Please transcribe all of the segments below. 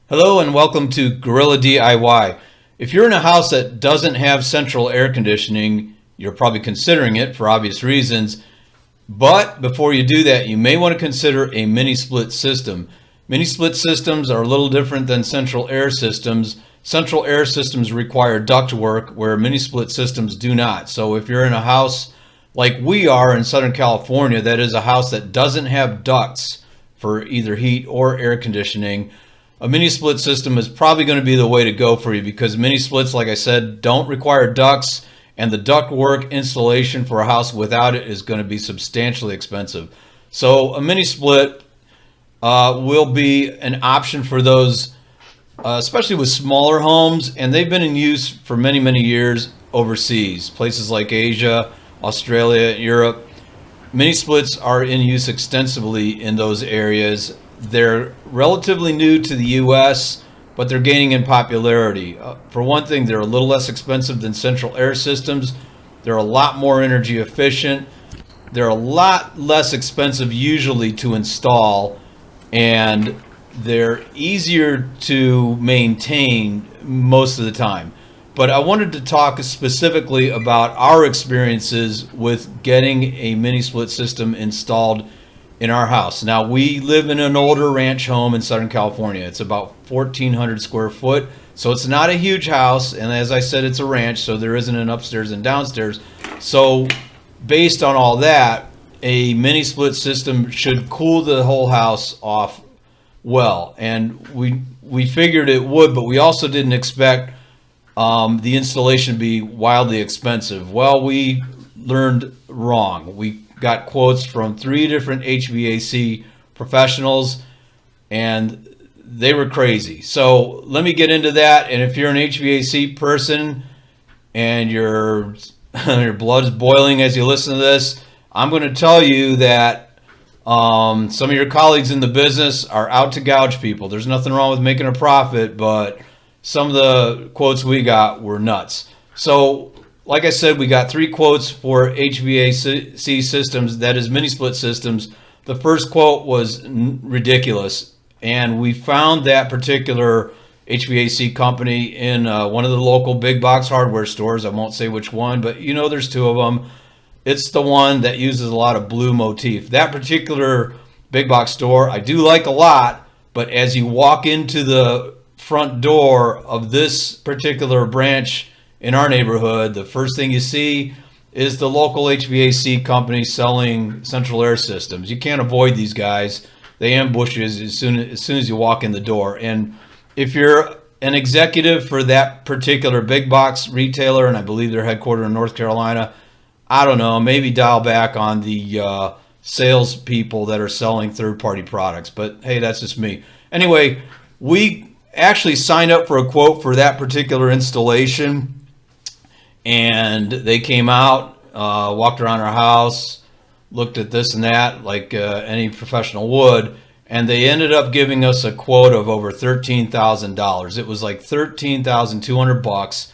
Hello and welcome to Gorilla DIY. If you're in a house that doesn't have central air conditioning, you're probably considering it for obvious reasons. But before you do that, you may want to consider a mini split system. Mini split systems are a little different than central air systems. Central air systems require ductwork where mini split systems do not. So if you're in a house like we are in Southern California, that is a house that doesn't have ducts for either heat or air conditioning, a mini split system is probably going to be the way to go for you, because mini splits, like I said, don't require ducts, and the ductwork installation for a house without it is going to be substantially expensive. So a mini split will be an option for those, especially with smaller homes, and they've been in use for many, many years overseas, places like Asia, Australia, Europe. Mini splits are in use extensively in those areas. They're relatively new to the US, but they're gaining in popularity. For one thing, they're a little less expensive than central air systems. They're a lot more energy efficient. They're a lot less expensive usually to install, and they're easier to maintain most of the time. But I wanted to talk specifically about our experiences with getting a mini split system installed in our house. Now, we live in an older ranch home in Southern California. It's about 1,400 square foot, so it's not a huge house. And as I said, it's a ranch, so there isn't an upstairs and downstairs. So based on all that, a mini split system should cool the whole house off well. And we figured it would, but we also didn't expect the installation to be wildly expensive. Well, we learned wrong. We got quotes from 3 different HVAC professionals, and they were crazy. So let me get into that. And if you're an HVAC person and your blood's boiling as you listen to this, I'm going to tell you that some of your colleagues in the business are out to gouge people. There's nothing wrong with making a profit, but some of the quotes we got were nuts. So like I said, we got 3 quotes for HVAC systems, that is mini split systems. The first quote was ridiculous, and we found that particular HVAC company in one of the local big box hardware stores. I won't say which one, but you know there's 2 of them. It's the one that uses a lot of blue motif. That particular big box store I do like a lot, but as you walk into the front door of this particular branch in our neighborhood, the first thing you see is the local HVAC company selling central air systems. You can't avoid these guys. They ambush you as soon as you walk in the door. And if you're an executive for that particular big box retailer, and I believe they're headquartered in North Carolina, I don't know, maybe dial back on the sales people that are selling third-party products. But hey, that's just me. Anyway, we actually signed up for a quote for that particular installation, and they came out, walked around our house, looked at this and that like any professional would, and they ended up giving us a quote of over $13,000. It was like $13,200.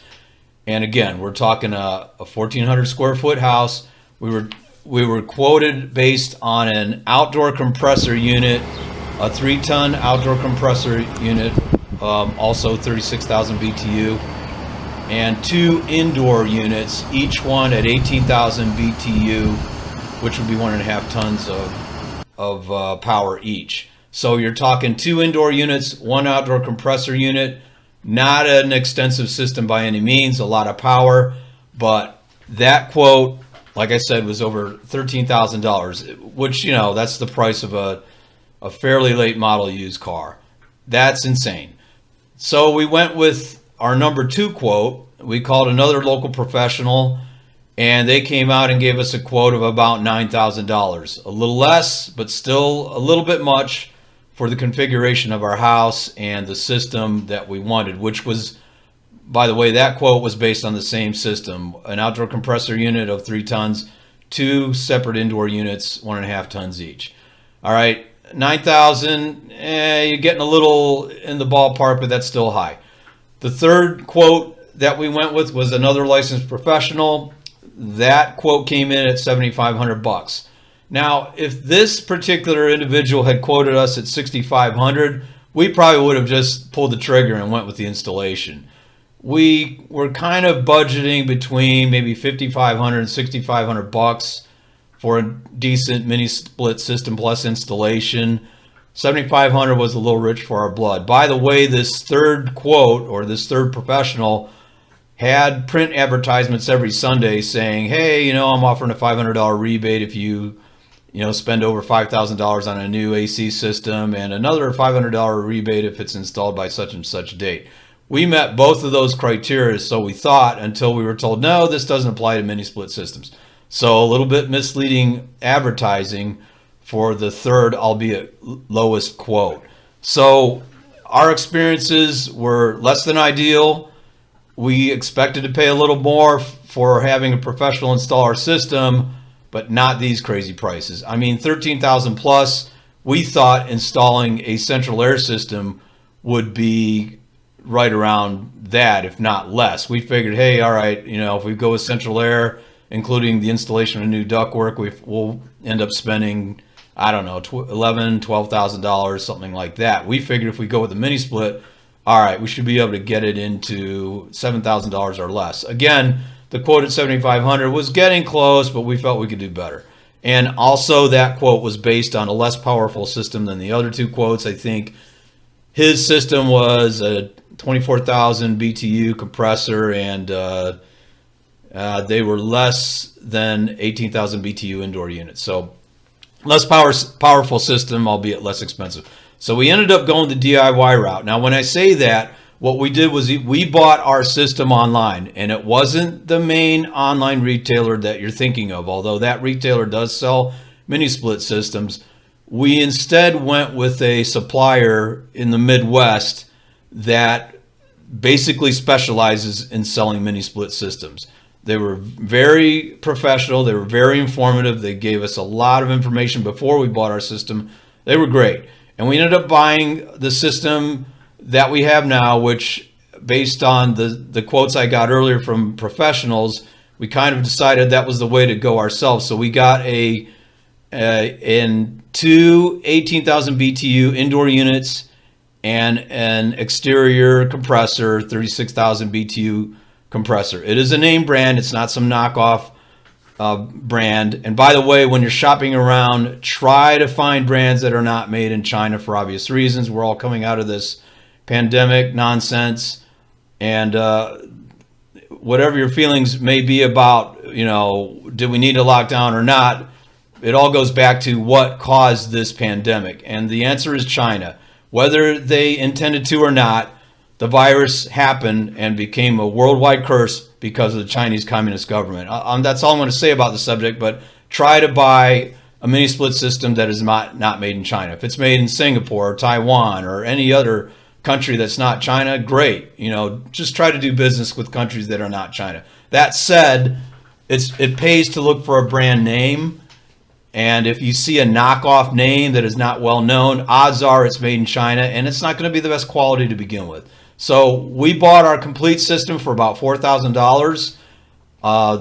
And again, we're talking a 1,400 square foot house. We were quoted based on an outdoor compressor unit, a 3-ton outdoor compressor unit, also 36,000 BTU, and 2 indoor units, each one at 18,000 BTU, which would be 1.5 tons of power each. So you're talking 2 indoor units, 1 outdoor compressor unit. Not an extensive system by any means, a lot of power, but that quote, like I said, was over $13,000, which, you know, that's the price of a fairly late model used car. That's insane. So we went with our number 2 quote. We called another local professional, and they came out and gave us a quote of about $9,000. A little less, but still a little bit much for the configuration of our house and the system that we wanted, which was, by the way, that quote was based on the same system, an outdoor compressor unit of 3 tons, 2 separate indoor units, 1.5 tons each. All right, 9,000, you're getting a little in the ballpark, but that's still high. The third quote that we went with was another licensed professional. That quote came in at $7,500. Now, if this particular individual had quoted us at $6,500, we probably would have just pulled the trigger and went with the installation. We were kind of budgeting between maybe $5,500 and $6,500 for a decent mini split system plus installation. $7,500 was a little rich for our blood. By the way, this third quote, or this third professional, had print advertisements every Sunday saying, hey, I'm offering a $500 rebate if you spend over $5,000 on a new AC system, and another $500 rebate if it's installed by such and such date. We met both of those criteria, so we thought, until we were told, no, this doesn't apply to mini split systems. So a little bit misleading advertising for the third, albeit lowest quote. So our experiences were less than ideal. We expected to pay a little more for having a professional install our system, but not these crazy prices. I mean, $13,000 plus. We thought installing a central air system would be right around that, if not less. We figured, hey, all right, if we go with central air, including the installation of new ductwork, we'll end up spending, I don't know, $11,000, $12,000, something like that. We figured if we go with the mini split, all right, we should be able to get it into $7,000 or less. Again, the quote at $7,500 was getting close, but we felt we could do better. And also that quote was based on a less powerful system than the other two quotes. I think his system was a 24,000 BTU compressor, and they were less than 18,000 BTU indoor units. So less powerful system, albeit less expensive. So we ended up going the DIY route. Now, when I say that, what we did was we bought our system online, and it wasn't the main online retailer that you're thinking of, although that retailer does sell mini split systems. We instead went with a supplier in the Midwest that basically specializes in selling mini split systems. They were very professional. They were very informative. They gave us a lot of information before we bought our system. They were great. And we ended up buying the system that we have now, which, based on the quotes I got earlier from professionals, we kind of decided that was the way to go ourselves. So we got in two 18,000 BTU indoor units and an exterior compressor, 36,000 BTU compressor. It is a name brand. It's not some knockoff brand. And by the way, when you're shopping around, try to find brands that are not made in China for obvious reasons. We're all coming out of this pandemic nonsense, and whatever your feelings may be about, did we need a lockdown or not, it all goes back to what caused this pandemic. And the answer is China. Whether they intended to or not, the virus happened and became a worldwide curse because of the Chinese Communist government. That's all I'm going to say about the subject, but try to buy a mini split system that is not made in China. If it's made in Singapore or Taiwan or any other country that's not China, great. Just try to do business with countries that are not China. That said, it pays to look for a brand name. And if you see a knockoff name that is not well known, odds are it's made in China, and it's not going to be the best quality to begin with. So we bought our complete system for about $4,000,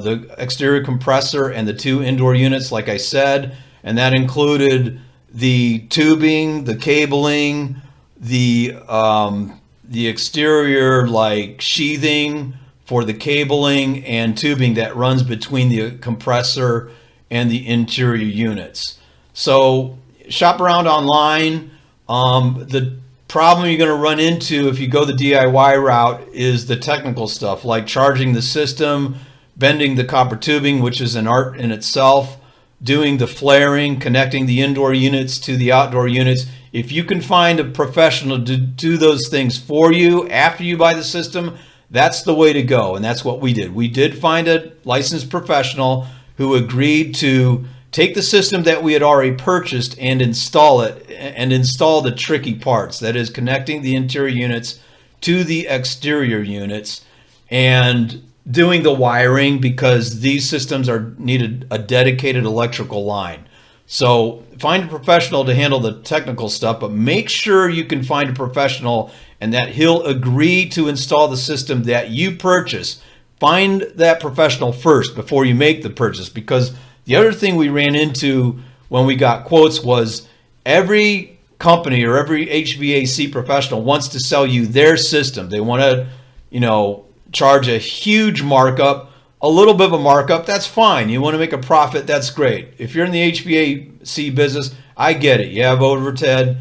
the exterior compressor and the two indoor units, like I said, and that included the tubing, the cabling, the exterior sheathing for the cabling and tubing that runs between the compressor and the interior units. So shop around online. The problem you're going to run into if you go the DIY route is the technical stuff, like charging the system, bending the copper tubing, which is an art in itself, doing the flaring, connecting the indoor units to the outdoor units. If you can find a professional to do those things for you after you buy the system, that's the way to go. And that's what we did. We did find a licensed professional who agreed to take the system that we had already purchased and install it, and install the tricky parts. That is, connecting the interior units to the exterior units and doing the wiring, because these systems needed a dedicated electrical line. So find a professional to handle the technical stuff, but make sure you can find a professional and that he'll agree to install the system that you purchase. Find that professional first before you make the purchase, because the other thing we ran into when we got quotes was every company or every HVAC professional wants to sell you their system. They want to, charge a huge markup, a little bit of a markup. That's fine. You want to make a profit. That's great. If you're in the HVAC business, I get it. You have overhead.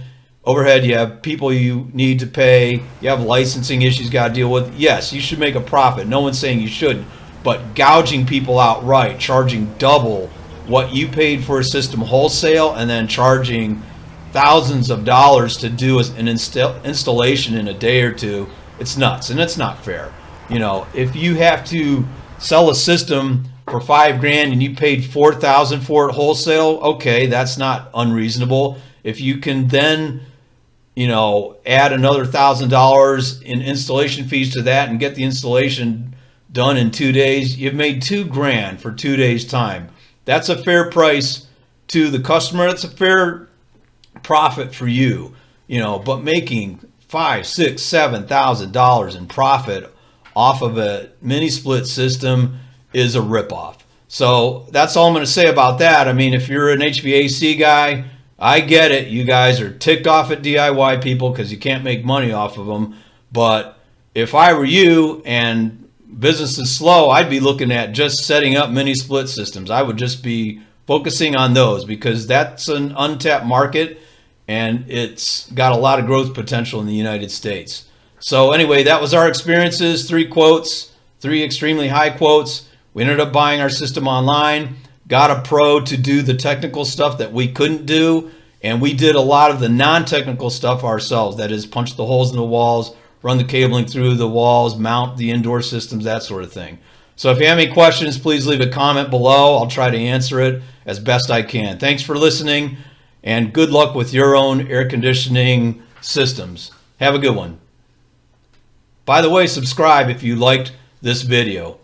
You have people you need to pay. You have licensing issues you got to deal with. Yes, you should make a profit. No one's saying you shouldn't. But gouging people outright, charging double what you paid for a system wholesale, and then charging thousands of dollars to do an installation in a day or two, it's nuts, and it's not fair. If you have to sell a system for $5,000 and you paid $4,000 for it wholesale, okay, that's not unreasonable. If you can then, add another $1,000 in installation fees to that and get the installation done in 2 days, you've made $2,000 for 2 days' time. That's a fair price to the customer. That's a fair profit for you, but making $5,000, $6,000, $7,000 in profit off of a mini split system is a ripoff. So that's all I'm going to say about that. I mean, if you're an HVAC guy, I get it. You guys are ticked off at DIY people because you can't make money off of them. But if I were you and business is slow, I'd be looking at just setting up mini split systems. I would just be focusing on those because that's an untapped market and it's got a lot of growth potential in the United States. So anyway, that was our experiences. 3 quotes, 3 extremely high quotes. We ended up buying our system online, got a pro to do the technical stuff that we couldn't do, and we did a lot of the non-technical stuff ourselves. That is, punch the holes in the walls, run the cabling through the walls, mount the indoor systems, that sort of thing. So if you have any questions, please leave a comment below. I'll try to answer it as best I can. Thanks for listening, and good luck with your own air conditioning systems. Have a good one. By the way, subscribe if you liked this video.